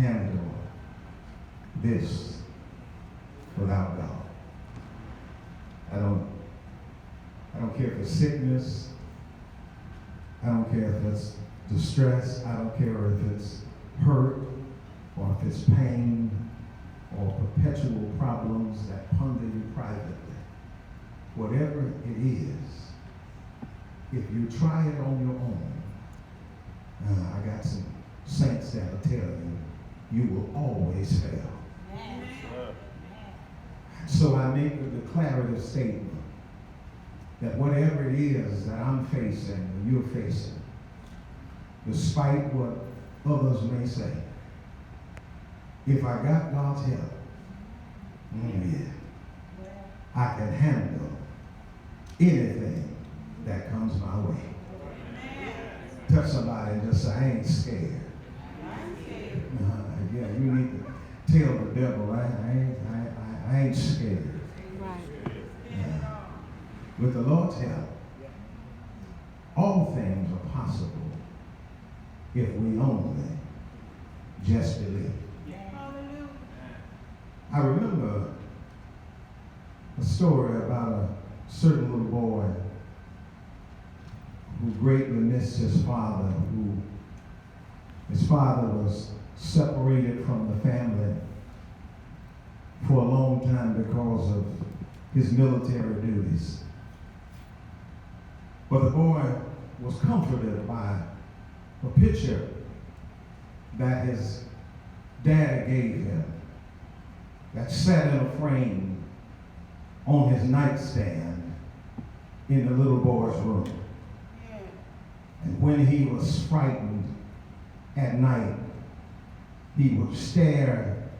handle this without God. I don't care if it's sickness. I don't care if it's distress. I don't care if it's hurt or if it's pain or perpetual problems that ponder you privately. Whatever it is, if you try it on your own, I got some saints that'll tell you, you will always fail. Amen. So I make a declarative statement that whatever it is that I'm facing or you're facing, despite what others may say, if I got God's help, I can handle anything that comes my way. Touch somebody and just say, I ain't scared. Yeah, you need to tell the devil, right? I ain't scared. With the Lord's help, all things are possible if we only just believe. I remember a story about a certain little boy who greatly missed his father, his father was separated from the family for a long time because of his military duties. But the boy was comforted by a picture that his dad gave him that sat in a frame on his nightstand in the little boy's room. And when he was frightened at night, he would stare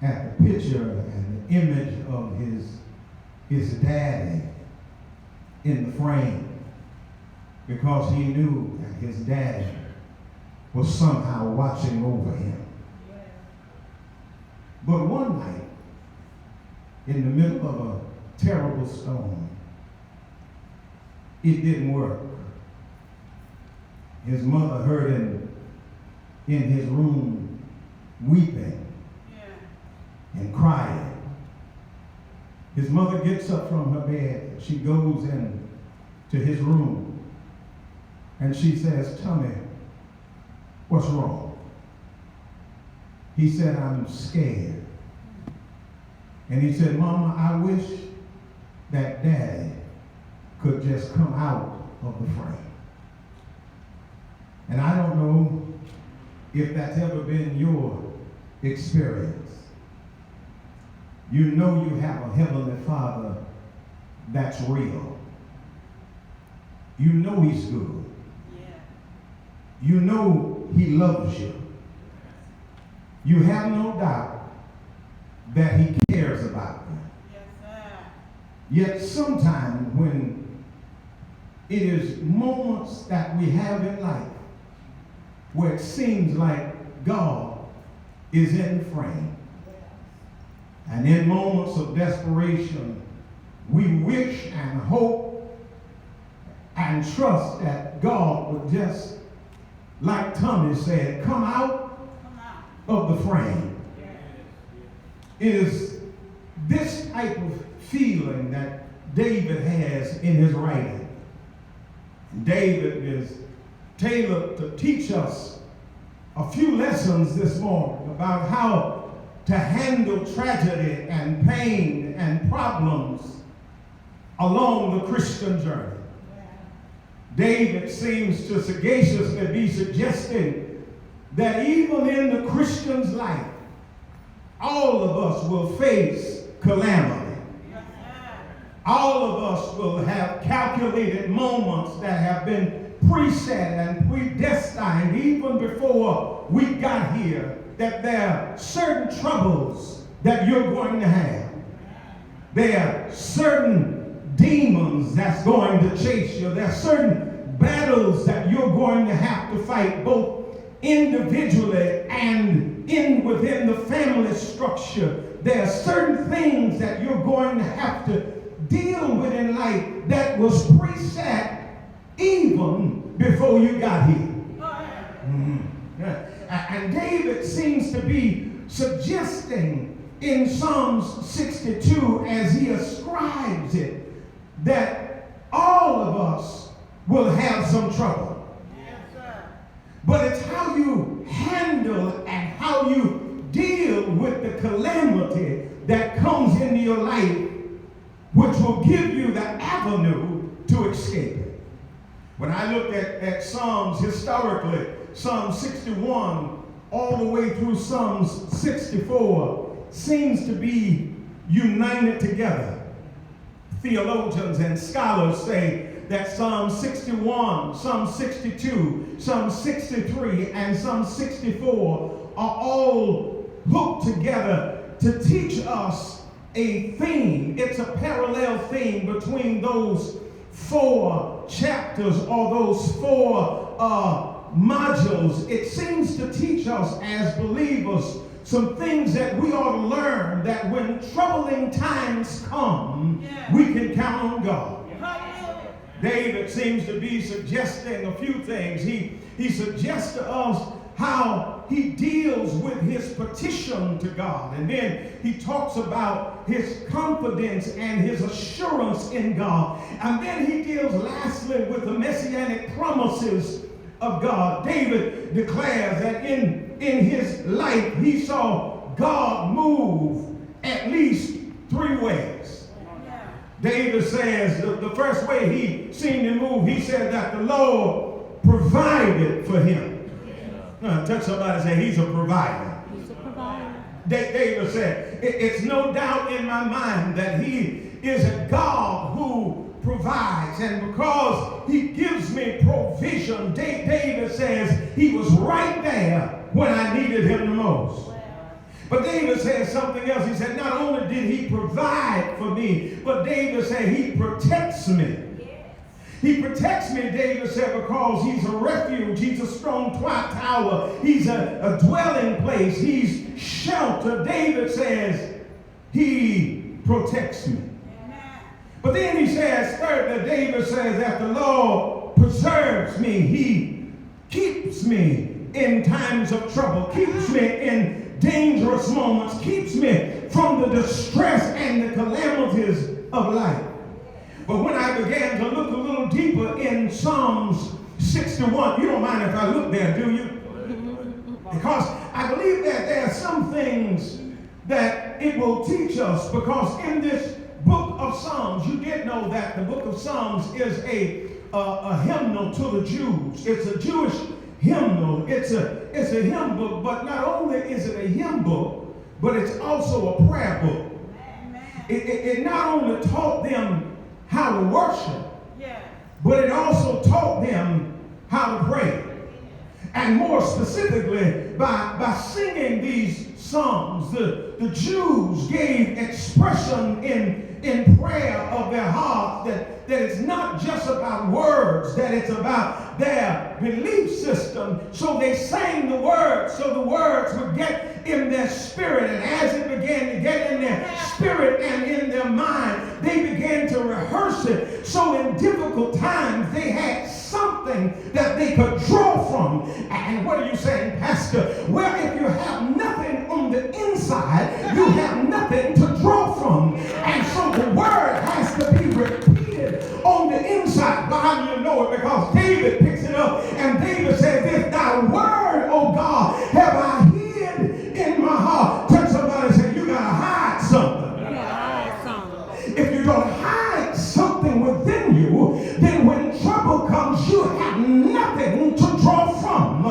at the picture and the image of his daddy in the frame, because he knew that his daddy was somehow watching over him. But one night, in the middle of a terrible storm, it didn't work. His mother heard him in his room weeping and crying. His mother gets up from her bed. She goes in to his room and she says, "Tell me, what's wrong?" He said, "I'm scared." And he said, "Mama, I wish that Daddy could just come out of the frame." And I don't know if that's ever been your experience. You know you have a Heavenly Father that's real. You know He's good. You know He loves you. You have no doubt that He cares about you. Yet sometimes when it is moments that we have in life where it seems like God is in the frame, and in moments of desperation, we wish and hope and trust that God would just, like Tommy said, come out of the frame. It is this type of feeling that David has in his writing. David is tailored to teach us a few lessons this morning about how to handle tragedy and pain and problems along the Christian journey. David seems to sagaciously be suggesting that even in the Christian's life, all of us will face calamity. All of us will have calculated moments that have been preset and predestined even before we got here, that there are certain troubles that you're going to have. There are certain demons that's going to chase you. There are certain battles that you're going to have to fight, both individually and within the family structure. There are certain things that you're going to have to deal with in life that was preset even before you got here. And David seems to be suggesting in Psalms 62, as he ascribes it, that all of us will have some trouble. Yes, sir. But it's how you handle and how you deal with the calamity that comes into your life, which will give you the avenue to escape it. When I looked at Psalms historically, Psalm 61 all the way through Psalms 64 seems to be united together. Theologians and scholars say that Psalm 61, Psalm 62, Psalm 63, and Psalm 64 are all hooked together to teach us a theme. It's a parallel theme between those four chapters or those four modules. It seems to teach us as believers some things that we ought to learn, that when troubling times come, we can count on God. David seems to be suggesting a few things. He suggests to us how he deals with his petition to God. And then he talks about his confidence and his assurance in God. And then he deals lastly with the messianic promises of God. David declares that in his life he saw God move at least three ways. David says the first way he seen him move, he said that the Lord provided for him. Touch somebody and say, he's a provider. He's a provider. David said, it's no doubt in my mind that he is a God who provides. And because he gives me provision, David says he was right there when I needed him the most. But David said something else. He said, not only did he provide for me, but David said he protects me. He protects me, David said, because he's a refuge. He's a strong tower. He's a dwelling place. He's shelter. David says he protects me. But then he says, thirdly, David says that the Lord preserves me. He keeps me in times of trouble, keeps me in dangerous moments, keeps me from the distress and the calamities of life. But when I began to look a little deeper in Psalms 61, you don't mind if I look there, do you? Because I believe that there are some things that it will teach us, because in this book of Psalms, you did know that the book of Psalms is a hymnal to the Jews. It's a Jewish hymnal. It's a hymn book, but not only is it a hymn book, but it's also a prayer book. It not only taught them how to worship, but it also taught them how to pray. And more specifically, by singing these songs, the Jews gave expression in prayer of their hearts that it's not just about words, that it's about their belief system. So they sang the words so the words would get in their spirit. And as it began to get in their spirit and in their mind, they began to rehearse it. So in difficult times, they had something that they could draw from. And what are you saying, Pastor? Well, if you have nothing on the inside, you have nothing to draw from. And so the word has to be repeated on the inside. Why do you know it? Because David picks it up, and David says, if thy word, O God, have I hid in my heart. Touch somebody and say, you gotta hide something. If you don't hide something within you, then when trouble comes, you have nothing to draw from.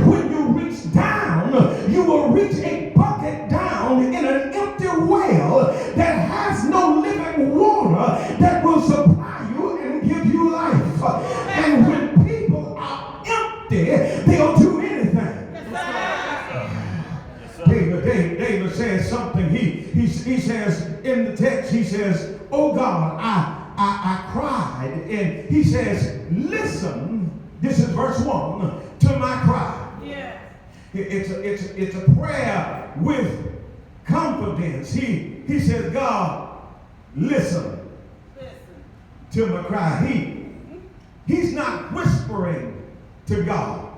When you reach down, you will reach a bucket down in an empty well that has no living water that will supply you and give you life. And when people are empty, they'll do anything. David says something. He says in the text, he says, oh God, I cried. And he says, listen, this is verse 1, to my cry. Yeah. It's a prayer with confidence. He says, God, listen to my cry. He's not whispering to God.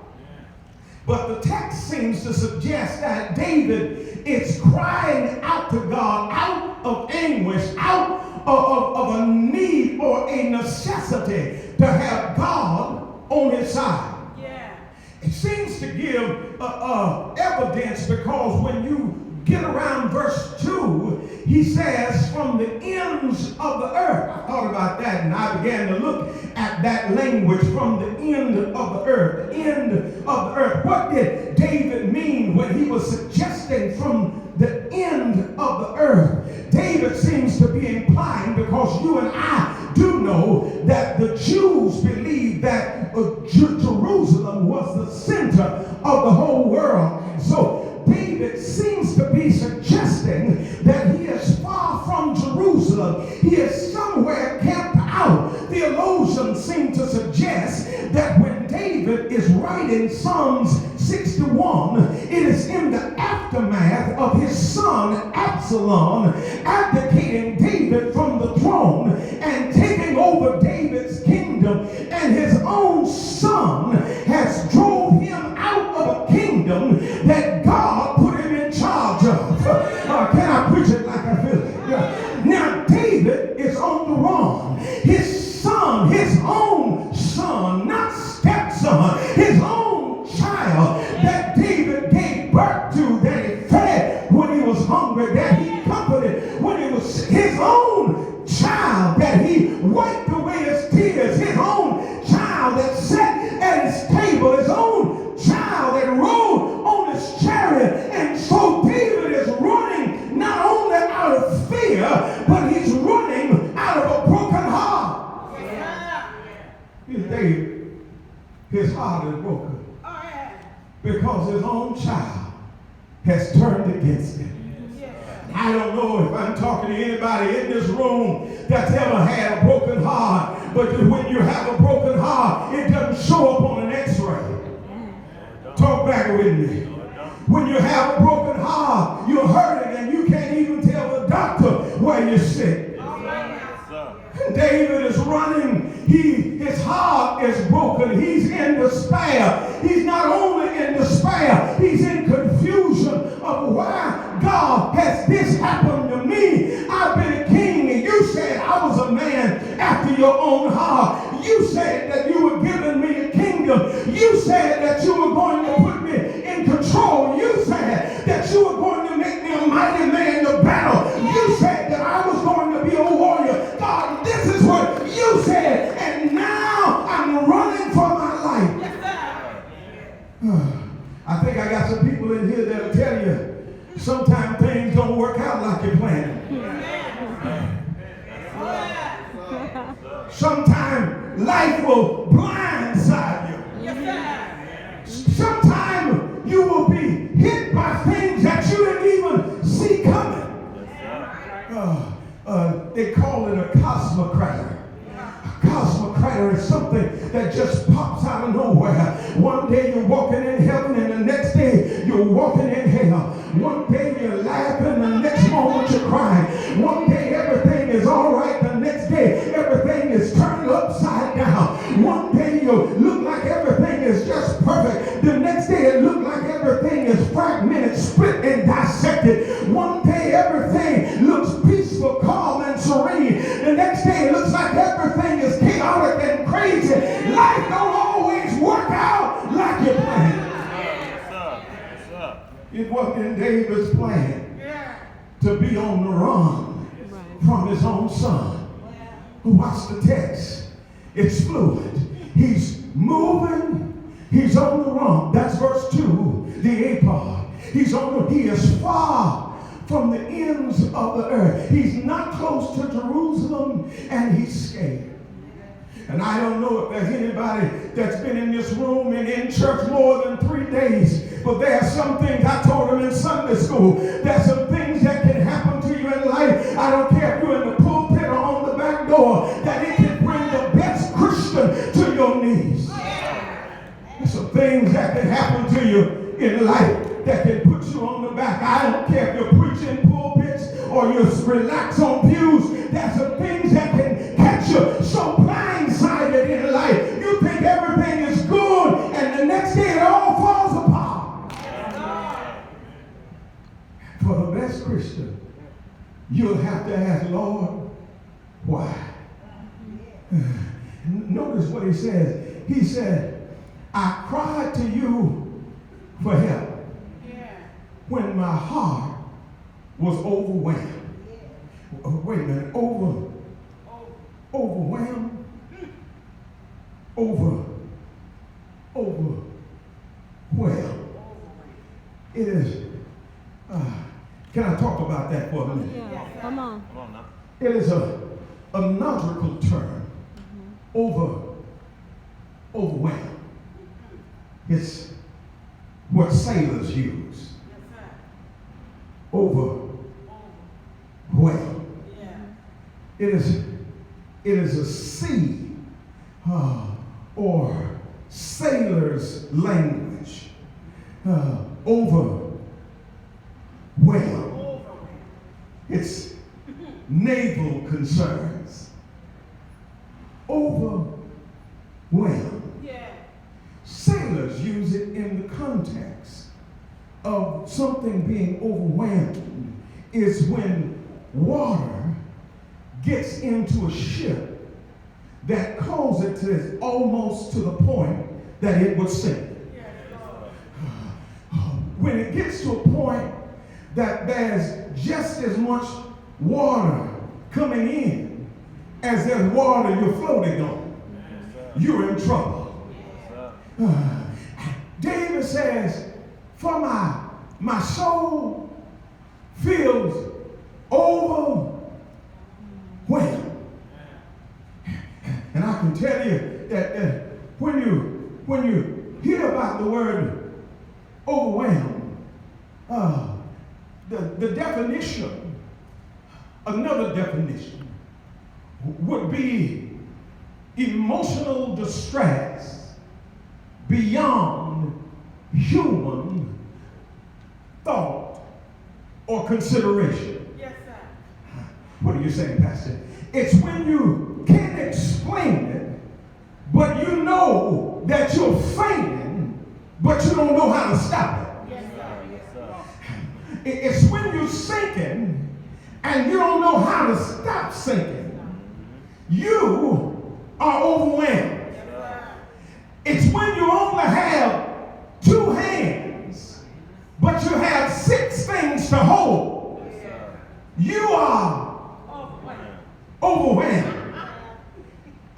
But the text seems to suggest that David is crying out to God out of anguish, out of a need or a necessity to have God on his side. Yeah. It seems to give evidence, because when you get around verse 2, he says, from the ends of the earth. I thought about that and I began to look at that language, from the end of the earth, the end of the earth. What did David mean when he was suggesting from the end of the earth? David seems to be implying, because you and I do know that the Jews believed that Jerusalem was the center of the whole world. So David seems to be suggesting that he is far from Jerusalem. He is somewhere camped out. Theologians seem to suggest that when David is writing Psalms 61, it is in the aftermath of his son Absalom abdicating David from the throne and taking over David's kingdom, and his own son has drove him out of a kingdom that God put him in charge of. Can I preach it like I feel it? Yeah. Now David is on the run. His son, his own son, not stepson, his own child that David gave birth to, that he fed when he was hungry, that he comforted when he was sick, his own child that he wiped away his tears, his own child that sat at his table, his own child that rode on his chariot. And so David is running not only out of fear, but he's running out of a broken heart. David, his heart is broken because his own child has turned against him. I don't know if I'm talking to anybody in this room that's ever had a broken heart, but when you have a broken heart, it doesn't show up on an x-ray. Talk back with me. When you have a broken heart, you're hurting and you can't even tell the doctor where you're sick. David is running. His heart is broken. He's in despair. He's not only in despair, he's in confusion of why God has this happened to me. I've been a king, and you said I was a man after your own heart. You said that you were giving me a kingdom. You said that you were going to put me in control. You said that you were going to make me a mighty man to battle. You said that I was going to be a warrior. God, this is what you said, and now I'm running for my life. I think I got some people in here that'll tell you sometimes things don't work out like you planned. Sometimes life will blindside you. Sometimes you will be hit by things that you didn't even see coming. They call it a cosmocrater. A cosmocrater is something that just pops out of nowhere. One day you're walking in heaven, and the next day you're walking in hell. One day you're laughing, the next moment you're crying. One day everything is all right, the next day everything is turned upside down. One day you look like everything is just perfect. The next day it looks like everything is fragmented, split, and dissected. One day everything looks peaceful, calm, and serene. The next day it looks like everything is chaotic and crazy. Life don't always work out like you planned. It wasn't in David's plan to be on the run from his own son. Watch the text. It's fluid. He's moving. He's on the run. That's verse 2, the A part. He is far from the ends of the earth. He's not close to Jerusalem, and he's scared. And I don't know if there's anybody that's been in this room and in church more than 3 days, but there are some things, I told them in Sunday school, there's some things that can happen to you in life. I don't care if you're in the pulpit or on the back door, that it can bring the best Christian to your knees. There's some things that can happen to you in life that can put you on the back. I don't care if you're preaching pulpits or you relax on pews. There's some things that can catch you so blindsided in life. You think everything is good, and the next day it all falls apart. to ask, Lord, why? Notice what he says. He said, I cried to you for help when my heart was overwhelmed. Wait a minute, overwhelmed? Overwhelmed. It is, can I talk about that for a minute? Yeah, come on. Come on now. It is a nautical term, overwhelmed. It's what sailors use. Overwhelmed. It is a sea or sailor's language. Overwhelmed. It's naval concerns. Overwhelmed. Sailors use it in the context of something being overwhelmed is when water gets into a ship that causes it almost to the point that it would sink. When it gets to a point that there's just as much water coming in as there's water you're floating on, you're in trouble. David says, for my soul feels overwhelmed. And I can tell you that when you hear about the word overwhelmed, the definition, another definition, would be emotional distress beyond human thought or consideration. Yes, sir. What are you saying, Pastor? It's when you can't explain it, but you know that you're fainting, but you don't know how to stop it. Yes, sir. Yes, sir. It's when you're sinking and you don't know how to stop sinking. You are overwhelmed. It's when you only have 2 hands, but you have 6 things to hold. You are overwhelmed.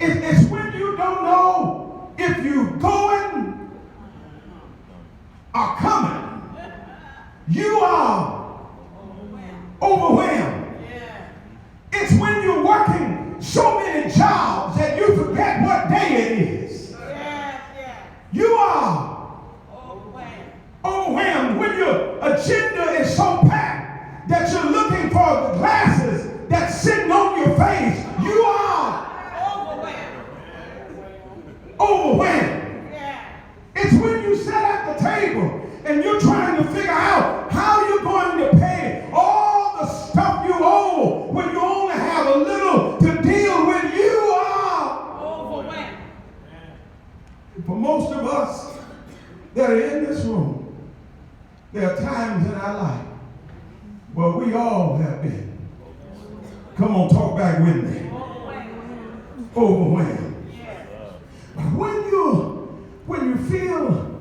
It's when you don't know if you're going or coming. You are overwhelmed. It's when you're working so many jobs that you forget what day it is. You are overwhelmed when your agenda is so packed that you're looking for the glasses that's sitting on your face. You are overwhelmed. It's when you sit at the table and you're trying to figure out how you're going to pay all the stuff you owe when you only have a little to deal with. You are overwhelmed. For most of us that are in this room, there are times in our life where we all have been. Come on, talk back with me. Overwhelmed. But when you feel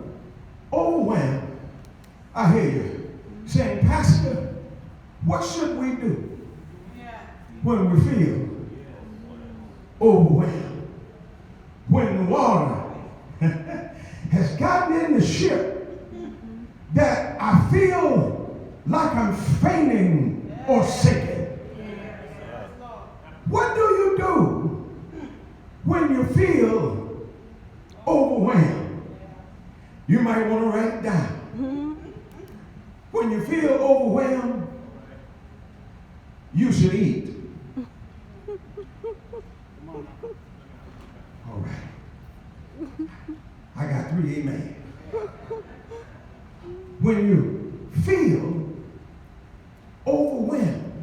overwhelmed, I hear you saying, Pastor, what should we do when we feel overwhelmed? When the water has gotten in the ship that I feel like I'm fainting or sinking. What do you do when you feel overwhelmed? You might want to write it down. When you feel overwhelmed, you should eat. All right. I got 3 amen. When you feel overwhelmed,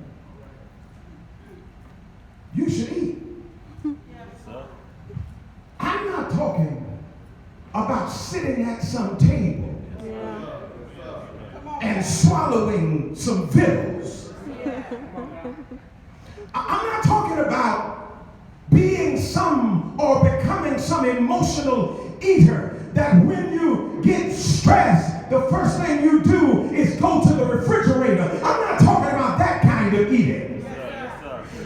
you should eat. I'm not talking about sitting at some table and swallowing some victuals. I'm not talking about being some or becoming some emotional eater that when you get stressed, the first thing you do is go to the refrigerator. I'm not talking about that kind of eating.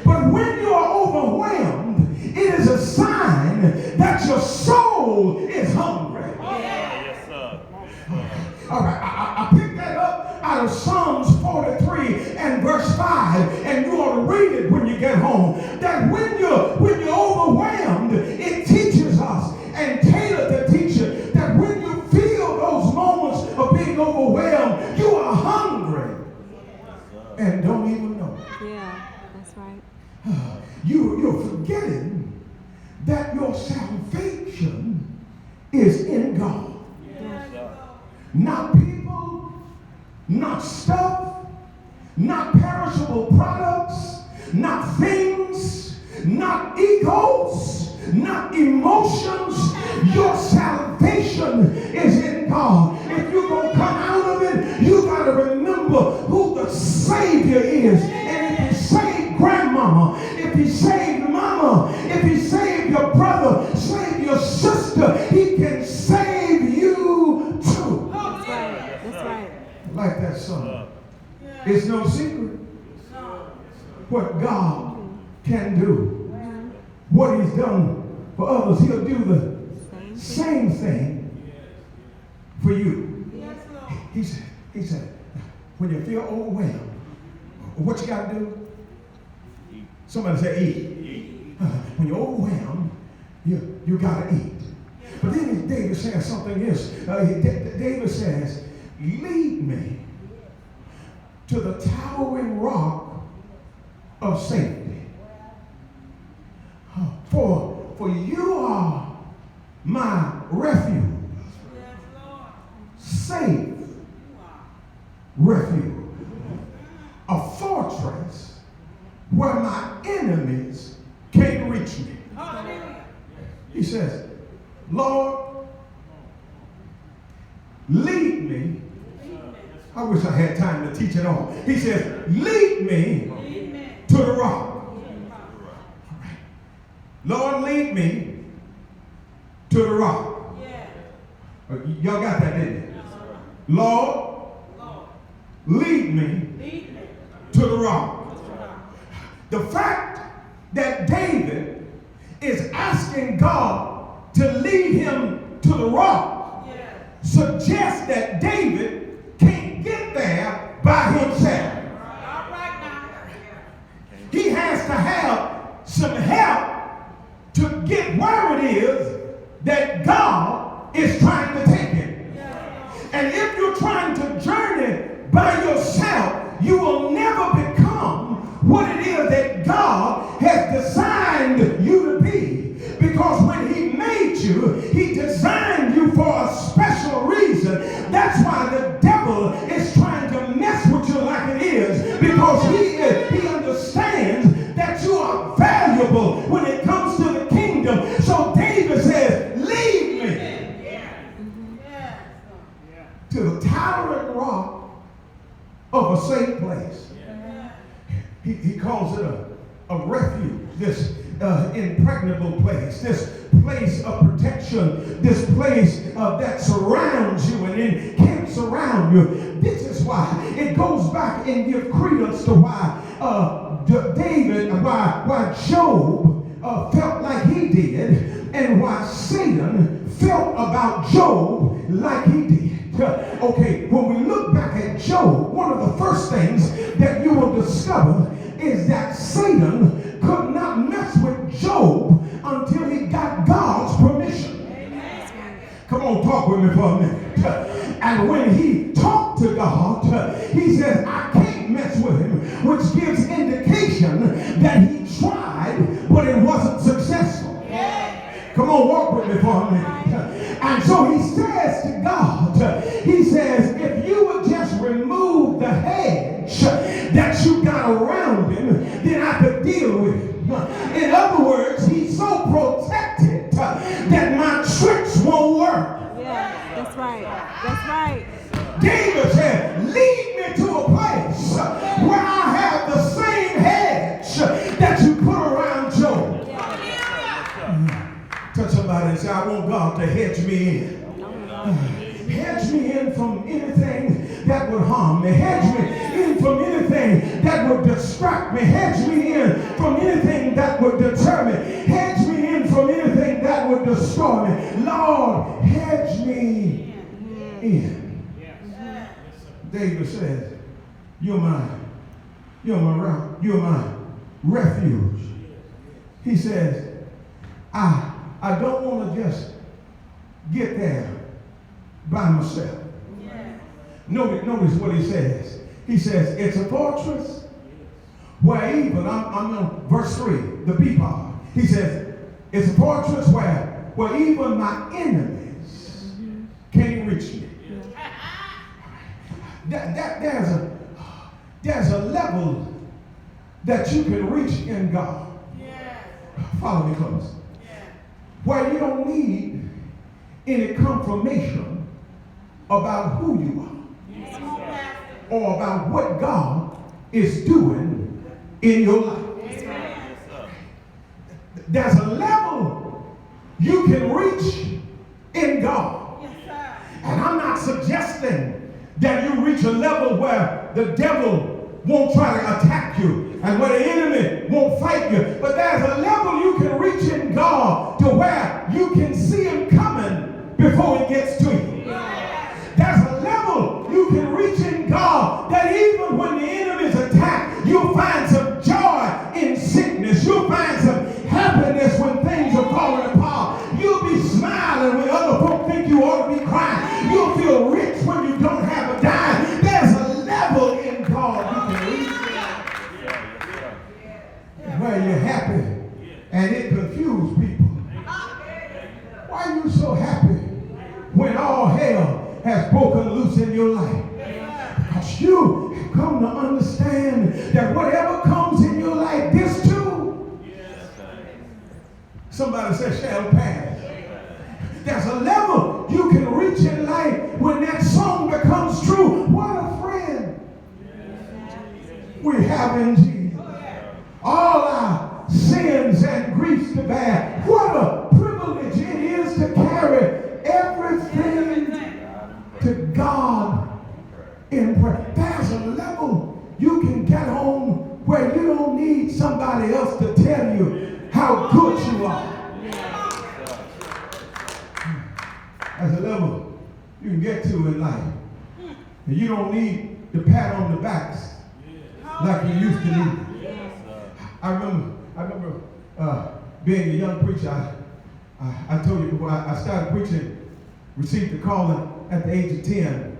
But when you are overwhelmed, it is a sign that your soul is hungry. Yes, sir. All right, I picked that up out of Psalms 43 and verse 5, and you ought to read it when you get home. That when you're overwhelmed, it teaches us, and Taylor the teacher, that when you feel those moments of being overwhelmed, you are hungry and don't even know it. Yeah, that's right. You're forgetting that your salvation is in God. Not people, not stuff, not perishable products, not things, not egos, not emotions. Your salvation is in God. If you're going to come out of it, you got to remember who the Savior is. And if he saved grandmama, if he saved mama, if he saved your brother, saved your sister, he can save you too. That's right. That's right. Like that song. It's no secret what God can do. What he's done for others, he'll do the same thing for you. He said, when you feel overwhelmed, what you got to do? Somebody say eat. When you're overwhelmed, you got to eat. But then David says something else. David says, lead me to the towering rock of safety. For you are my refuge, safe refuge, a fortress where my enemies can't reach me. He says, Lord, lead me. I wish I had time to teach it all. He says, lead me to the rock. Lord, lead me to the rock. Y'all got that, didn't you? Lord, lead me to the rock. The fact that David is asking God to lead him to the rock suggests that David can't get there by himself. He has to have some help to get where it is that God is trying to take him. And if you're trying to journey by yourself, you will never become what it is that God has designed you to be. Because when he made you, he designed you for a special reason. That's why the devil is trying to mess with you like it is. Because he understands that you are valuable when it comes to the kingdom. So David says, lead me to the towering rock of a safe place. He calls it a refuge, this impregnable place, this place of protection, this place that surrounds you and encamps around you. This is why it goes back and gives credence to why David, why Job felt like he did, and why Satan felt about Job like he did. Okay, when we look back at Job, one of the first things that you will discover is that Satan could not mess with Job until he got God's permission. Come on, talk with me for a minute. And when he talked to God, he says, I can't mess with him, which gives indication that he tried, but it wasn't successful. Come on, walk with me for a minute. And so he says to God, he says, if you would just remove the hedge that you got around him, then I could deal with him. In other words, he's so protected that my tricks won't work. Yeah, that's right. That's right. David said, lead me to a place where I have the same hedge that I want God to hedge me in. Hedge me in from anything that would harm me. Hedge me in from anything that would distract me. Hedge me in from anything that would deter me. Hedge me in from anything that would destroy me. Lord, hedge me in. David says, you're my refuge. He says, I don't want to just get there by myself. Notice what he says. He says, it's a fortress where even, I'm on verse 3, the B part. He says, it's a fortress where even my enemies can't reach me. There's a level that you can reach in God. Follow me close. Where you don't need any confirmation about who you are or about what God is doing in your life. There's a level you can reach in God. And I'm not suggesting that you reach a level where the devil won't try to attack you and where the enemy won't fight you. But there's a level you can reach in God to where you can see him coming before he gets to you. There's a level you can reach in God that even when the enemy's attack, you'll find some joy in sickness. You'll find some happiness when things are falling apart. You'll be smiling when other folk think you ought to be crying. You'll feel rich when you don't have a dime. There's a level in God you can reach where you're happy, and it confused people. Why are you so happy when all hell has broken loose in your life? Because you have come to understand that whatever comes in your life, this too, somebody said, shall pass. There's a level you can reach in life when that song becomes true. What a friend we have in Jesus. All our sins and griefs to bear. What a privilege it is to carry everything to God in prayer. There's a level you can get on where you don't need somebody else to tell you how good you are. There's a level you can get to in life. And you don't need the pat on the backs like you used to need. I remember being a young preacher. I told you before, I started preaching, received the calling at the age of 10.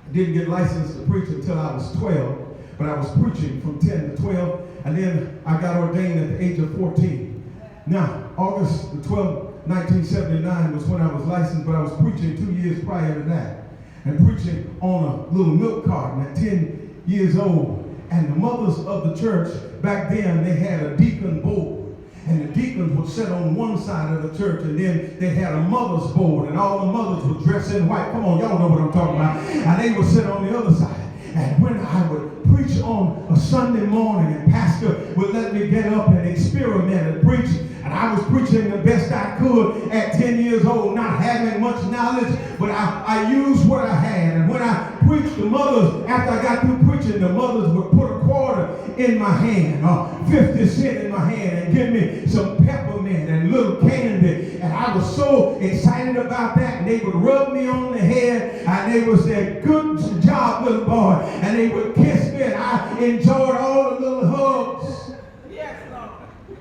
I didn't get licensed to preach until I was 12, but I was preaching from 10 to 12, and then I got ordained at the age of 14. Now, August the 12th, 1979 was when I was licensed, but I was preaching 2 years prior to that, and preaching on a little milk carton at 10 years old. And the mothers of the church, back then, they had a deacon board. And the deacons would sit on one side of the church, and then they had a mother's board, and all the mothers would dress in white. Come on, y'all know what I'm talking about. And they would sit on the other side. And when I would preach on a Sunday morning, and pastor would let me get up and experiment and preach, and I was preaching the best I could at 10 years old, not having much knowledge, but I used what I had. And when I preached, the mothers, after I got through preaching, the mothers would put a quarter in my hand, or 50 cents in my hand, and give me some peppermint and little candy. And I was so excited about that. And they would rub me on the head, and they would say, good job, little boy. And they would kiss me, and I enjoyed all the little hugs.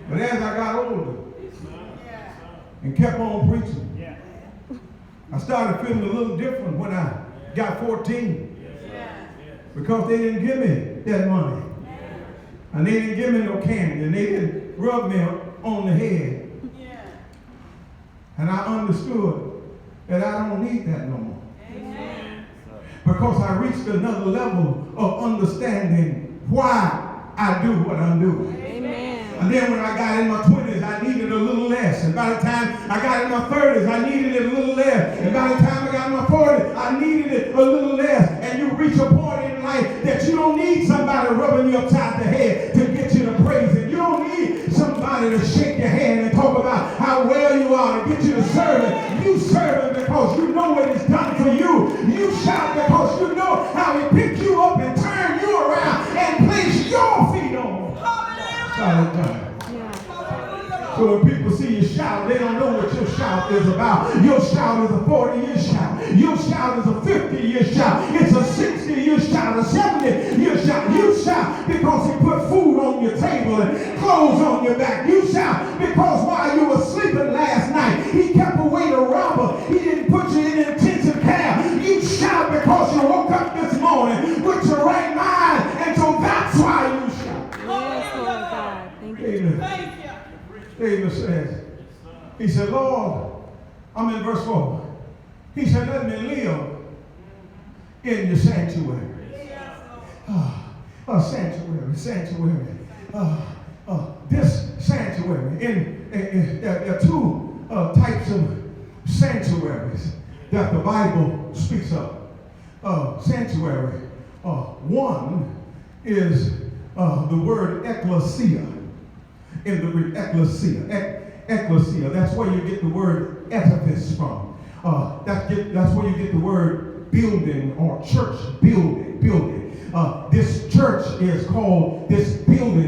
But as I got older and kept on preaching, I started feeling a little different when I got 14. Because they didn't give me that money. And they didn't give me no candy. And they didn't rub me on the head. And I understood that I don't need that no more. Because I reached another level of understanding why I do what I'm doing. And then when I got in my 20s, I needed a little less. And by the time I got in my 30s, I needed it a little less. And by the time I got in my 40s, I needed it a little less. And you reach a point in life that you don't need somebody rubbing you upside the head to get you to praise Him. You don't need somebody to shake your hand and talk about how well you are and get you to serve Him. shout is about. Your shout is a 40-year shout. Your shout is a 50-year shout. It's a 60-year shout, a 70-year shout. You shout because he put food on your table and clothes on your back. You shout because while you were sleeping last night, he kept away the robber. He didn't put you in intensive care. You shout because you woke up this morning with your right mind, and so that's why you shout. Yes, Lord God. Thank you. Amen. David says, he said, Lord, I'm in verse 4. He said, let me live in your sanctuary. Sanctuary. This sanctuary. There are two types of sanctuaries that the Bible speaks of. Sanctuary. One is the word ecclesia. In the Greek, ecclesia. That's where you get the word edifice from. That's where you get the word building or church building. This building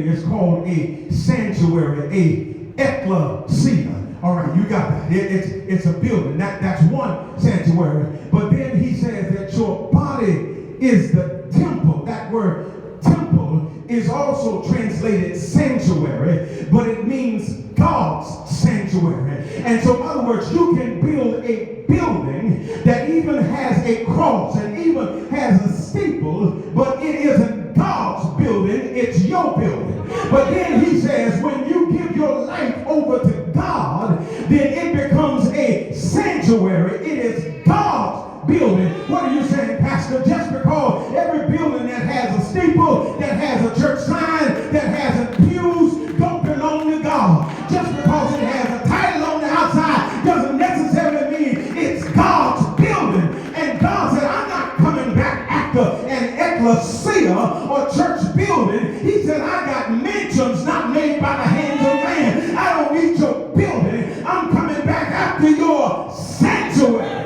is called a sanctuary, a ecclesia. All right, you got that. It's a building. That's one sanctuary. But then he says that your body is the temple. That word temple is also translated sanctuary, but it means God's sanctuary. And so in other words, you can build a building that even has a cross and even has a steeple, but it isn't God's building, it's your building. But then he says when you give your life over to God, then it becomes a sanctuary. It is God's building. What are you saying, Pastor? Just because every building that has a steeple, that has a church sign, that has a pews, don't belong to God. Just because it has a title on the outside doesn't necessarily mean it's God's building. And God said, I'm not coming back after an ecclesia or church building. He said, I got mansions not made by the hands of man. I don't need your building. I'm coming back after your sanctuary.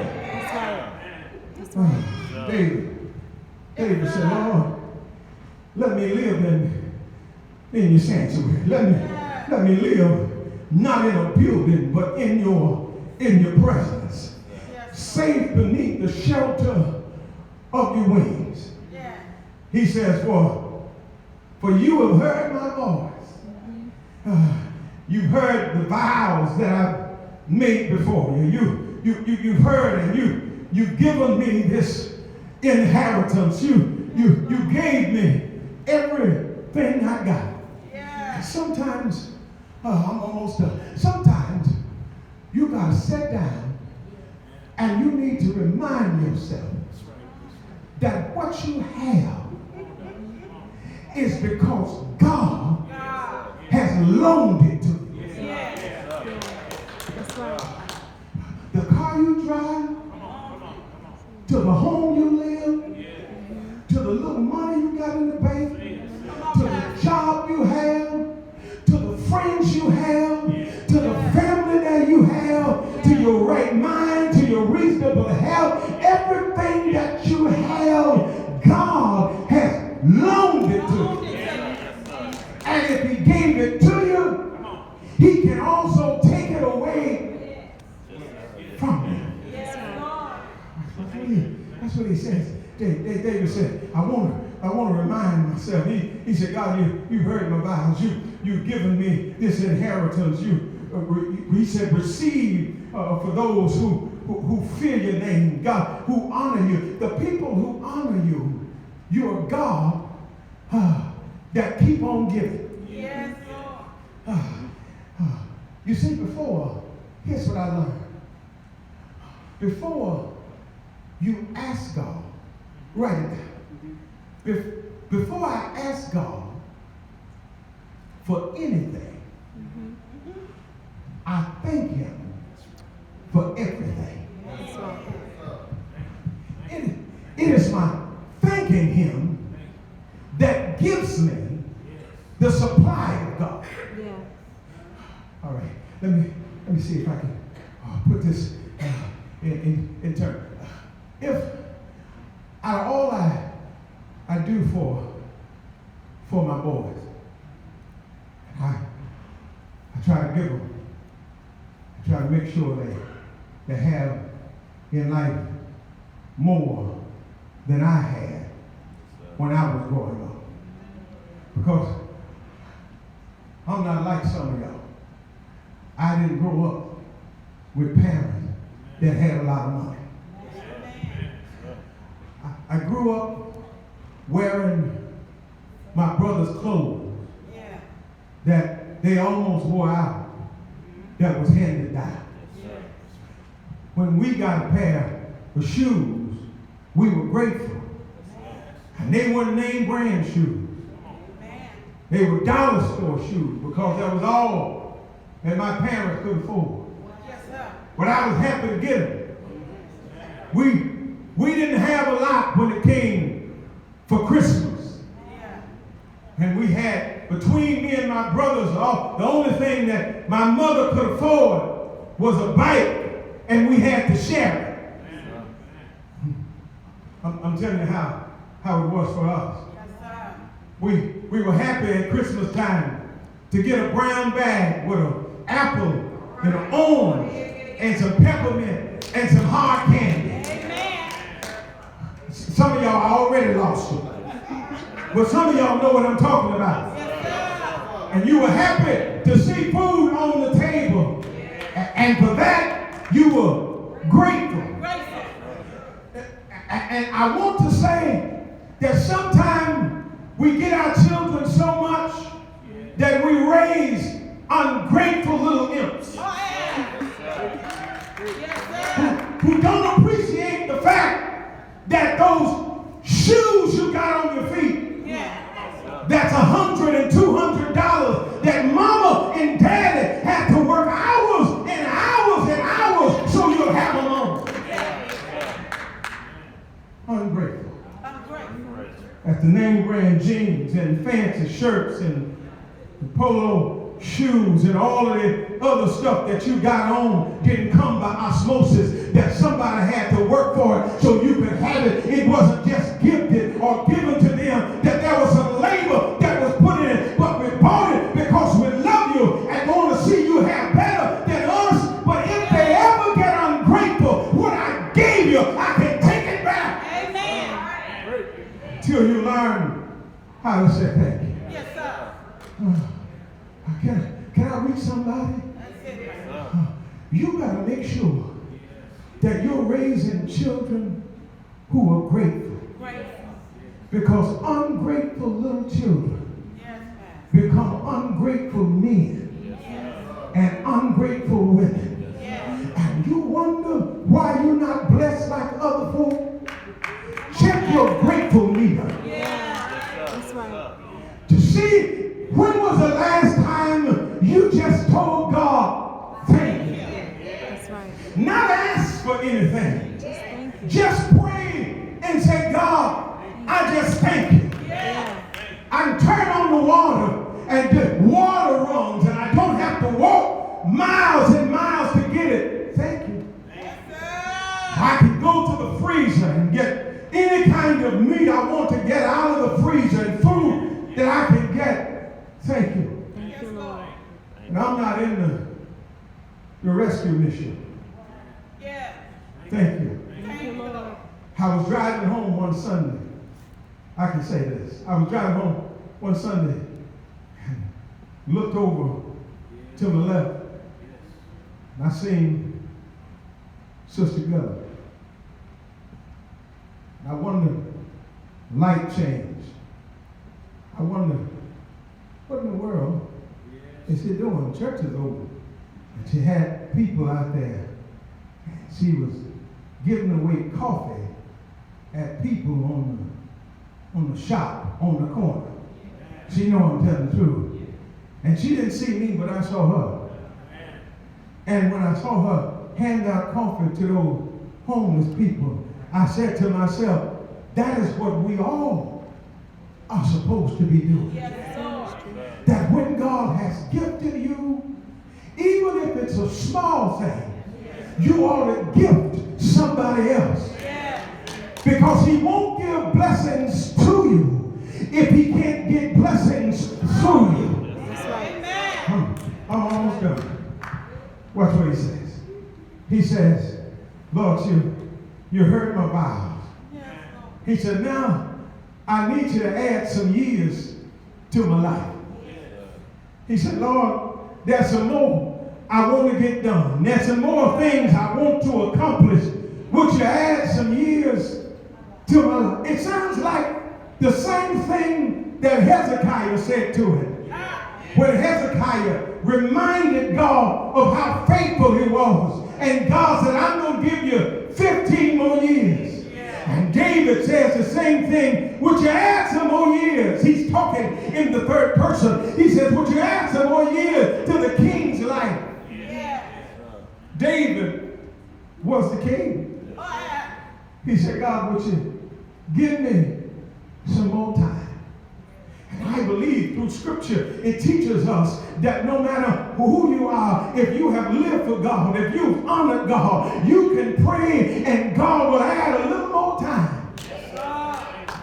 David said, Lord, let me live in your sanctuary. Let me live not in a building, but in your presence. Safe beneath the shelter of your wings. He says, for you have heard my voice. You've heard the vows that I've made before you. You've heard and you've given me this inheritance. You gave me everything I got. Yeah. Sometimes, I'm almost done. Sometimes you got to sit down and you need to remind yourself that what you have is because God has loaned it to you. That's right. The car you drive, to the home you live, to the little money you got in the bank, to the job you have, to the friends you have, to the family that you have, to your right mind, to your reasonable health, everything that you have, God has loaned it to you. And if he gave it to you, he can also take it away from you. That's what he says. David said, I want to remind myself. He said, God, you've heard my vows. You've given me this inheritance. He said, receive for those who fear your name, God, who honor you. The people who honor you, you're a God that keep on giving. Yes, Lord. You see, here's what I learned. Before you ask God, write it down. Before I ask God for anything, I thank him for everything. It is my thanking him that gives me the supply of God. Yeah. All right, let me see if I can put this in terms. If out of all I do for my boys, I try to give them, I try to make sure that have in life more than I had when I was growing up. Because I'm not like some of y'all. I didn't grow up with parents that had a lot of money. I grew up wearing my brother's clothes that they almost wore out, that was handed down. When we got a pair of shoes, we were grateful. And they weren't name brand shoes. They were dollar store shoes because that was all that my parents could afford. But I was happy to get them. We didn't have a lot when it came for Christmas. And we had, between me and my brothers, the only thing that my mother could afford was a bike, and we had to share it. I'm telling you how it was for us. We were happy at Christmas time to get a brown bag with an apple and an orange and some peppermint and some hard candy. Some of y'all already lost it. But some of y'all know what I'm talking about. And you were happy to see food on the table. And for that, you were grateful. And I want to say that sometimes we get our children so much that we raise ungrateful little imps who don't appreciate the fact that those shoes you got on your feet, that's $100 and $200 that mama and daddy had to work hours and hours and hours so you'll have them on. Ungrateful. At the name brand jeans and fancy shirts and polo shoes and all of the other stuff that you got on didn't come by osmosis, that somebody had to work for it so you could have it. It wasn't just gifted or given to them, that there was some labor that was put in it, but we bought it because we love you and want to see you have better than us. But if they ever get ungrateful, what I gave you, I can take it back. Amen. Till you learn how to say thank you. Yes, sir. Can I reach somebody? You got to make sure that you're raising children who are grateful. Because ungrateful little children become ungrateful men and ungrateful women. And you wonder why you're not blessed like other folk? Check your grateful meter. That's right. To see when was the last time you just told God, thank you. That's right. Not ask for anything. Just thank you. Just pray and say, God, I just thank you. Yeah. I can turn on the water and the water runs and I don't have to walk miles and miles to get it. Thank you. I can go to the freezer and get any kind of meat I want to get out of the freezer and food that I can get. Thank you. Thank you, Lord. And I'm not in the rescue mission. Thank you. Thank you, Lord. I was driving home one Sunday. I can say this. I was driving home one Sunday and looked over to the left. And I seen Sister Gilla. I wondered, light changed. I wondered, what in the world is she doing? Church is open. And she had people out there. She was giving away coffee at people on the shop, on the corner. She know I'm telling the truth. And she didn't see me, but I saw her. And when I saw her hand out coffee to those homeless people, I said to myself, that is what we all are supposed to be doing. That when God has gifted you, even if it's a small thing, you ought to gift somebody else. Because he won't give blessings to you if he can't get blessings through you. I'm almost done. Watch what he says. He says, Lord, you heard my vows. He said, now I need you to add some years to my life. He said, Lord, there's some more I want to get done. There's some more things I want to accomplish. Would you add some years to my life? It sounds like the same thing that Hezekiah said to him. When Hezekiah reminded God of how faithful he was. And God said, I'm going to give you 15 more years. And David says the same thing. Would you add some more years? He's talking in the third person. He says, would you add some more years to the king's life? David was the king. He said, God, would you give me some more time? And I believe through scripture, it teaches us that no matter who you are, if you have lived for God, if you've honored God, you can pray and God will add a little more time.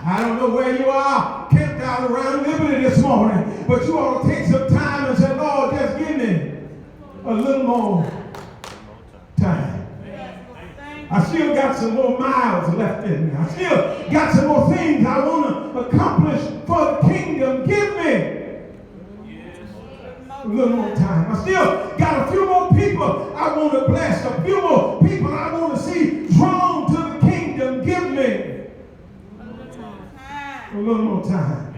I don't know where you are camped out around Liberty this morning, but you ought to take some time and say, Lord, just give me a little more time. I still got some more miles left in me. I still got some more things I want to accomplish for the kingdom. Give me a little more time. I still got a few more people I want to bless. A few more people I want to see drawn to the kingdom. Give me a little more time.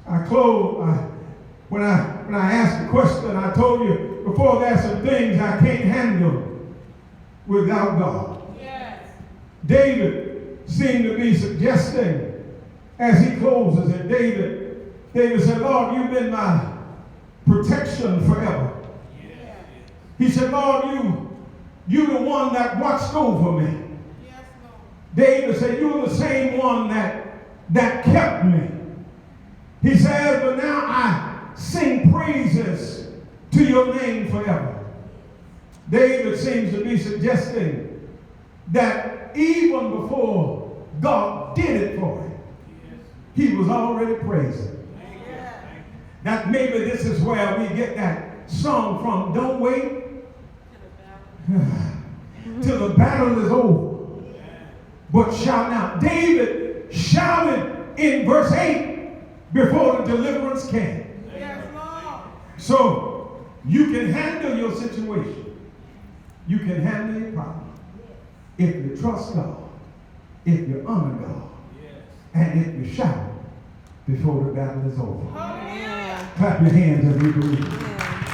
I close. When I asked the question, I told you before, there's some things I can't handle without God. Yes. David seemed to be suggesting as he closes it. David said, Lord, you've been my protection forever. Yes. He said, Lord, you're the one that watched over me. Yes, Lord. David said, you're the same one that kept me. He said, but now I sing praises to your name forever. David seems to be suggesting that even before God did it for him, he was already praising. That maybe this is where we get that song from. Don't wait till the battle is over, but shout now. David shouted in verse 8 before the deliverance came. So you can handle your situation. You can handle your problem if you trust God, if you honor God, and if you shout before the battle is over. Clap your hands as we believe.